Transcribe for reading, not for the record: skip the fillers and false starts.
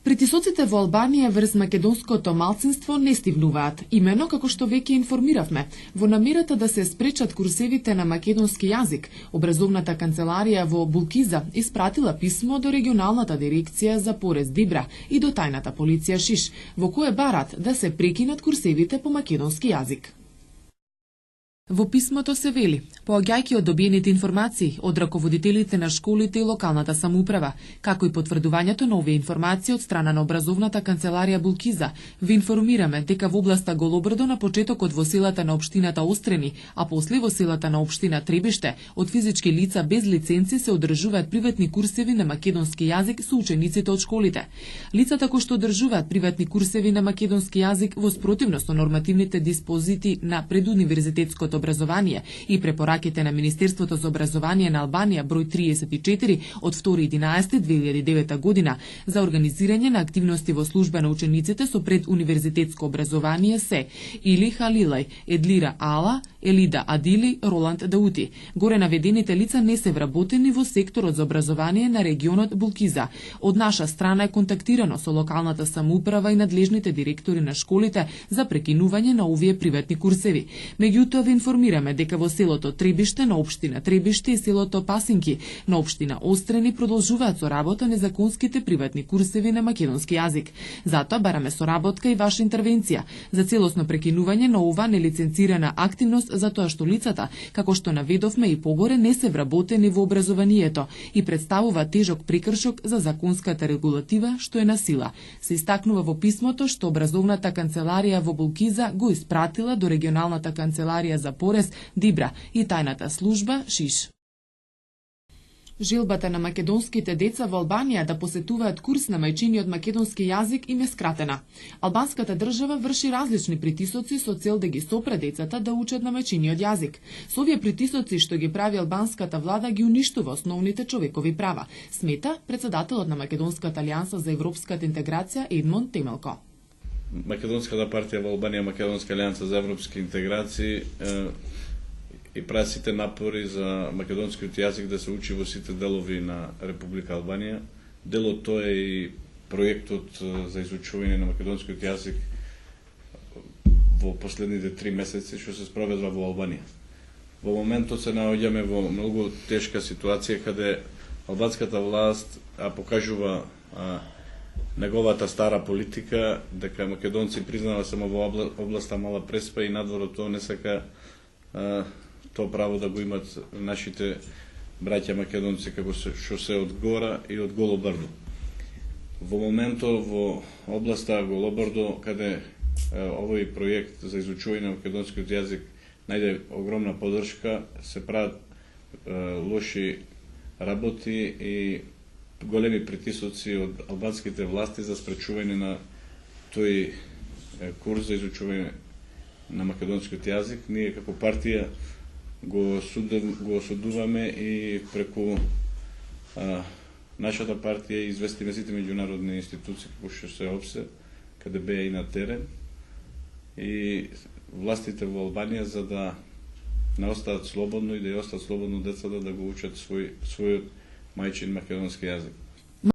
Притисоците во Албанија врз македонското малцинство не стивнуваат, имено како што веќе информиравме. Во намерата да се спречат курсевите на македонски јазик, образовната канцеларија во Булкиза испратила писмо до регионалната дирекција за порез Дибра и до тајната полиција Шиш, во кое барат да се прекинат курсевите по македонски јазик. Во писмото се вели, поаѓајќи од добиените информации од раководителите на школите и локалната самоуправа, како и потврдувањето на овие информации од страна на образовната канцеларија Булкиза, ви информираме дека во областа Голобрдо на почетокот во селата на општината Острени, а после во селата на општина Требиште, од физички лица без лиценци се одржуваат приватни курсеви на македонски јазик со учениците од школите. Лицата кои што одржуваат приватни курсеви на македонски јазик во спротивност со нормативните диспозити на предуниверзитетското образование и препораките на Министерството за образование на Албанија број 34 од 2.11.2009 година за организирање на активности во служба на учениците со предуниверзитетско образование се или Халилај, Едлира Ала, Елида Адили, Роланд Даути. Горе наведените лица не се вработени во секторот за образование на регионот Булкиза. Од наша страна е контактирано со локалната самоуправа и надлежните директори на школите за прекинување на овие приватни курсеви. Меѓутоа ви информираме дека во селото Требиште на општина Требиште и селото Пасинки на општина Острени продолжуваат со работа незаконските приватни курсеви на македонски јазик. Затоа бараме соработка и ваша интервенција за целосно прекинување на ова нелиценцирана активност, затоа што лицата, како што наведовме и погоре, не се вработени во образованието и представува тежок прекршок за законската регулатива што е на сила. Се истакнува во писмото што образовната канцеларија во Булкиза го испратила до регионалната канцеларија за порез Дибра и тајната служба Шиш. Желбата на македонските деца во Албанија да посетуваат курс на мајчиниот македонски јазик им е скратена. Албанската држава врши различни притисоци со цел да ги сопре децата да учат на мајчиниот јазик. Со овие притисоци што ги прави албанската влада ги уништува основните човекови права, смета председателот на Македонската алијанса за европската интеграција Едмон Темелко. Македонската партија во Албанија, Македонска алијанса за европски интеграции и прави сите напори за македонскиот јазик да се учи во сите делови на Република Албанија. Дел од тоа е и проектот за изучување на македонскиот јазик во последните 3 месеци што се спроведува во Албанија. Во моментот се наоѓаме во многу тешка ситуација каде албанската власт покажува неговата стара политика дека македонци признава само во областа Мала Преспа и надвор од тоа не сака тоа право да го имат нашите браќа македонци како што се од Гора и од Голобрдо. Во моментот во областа Голобрдо, каде овој проект за изучување на македонскиот јазик најде огромна поддршка, се прават лоши работи и големи притисоци од албанските власти за спречување на тој курс за изучување на македонскиот јазик. Ние како партија го осудуваме и преку нашата партија известиме сите меѓународни институции како што се ОБСЕ, каде беа и на терен, и властите во Албанија за да не остаат слободно и да ја остаат слободно децата да го учат својот мајчин македонски јазик.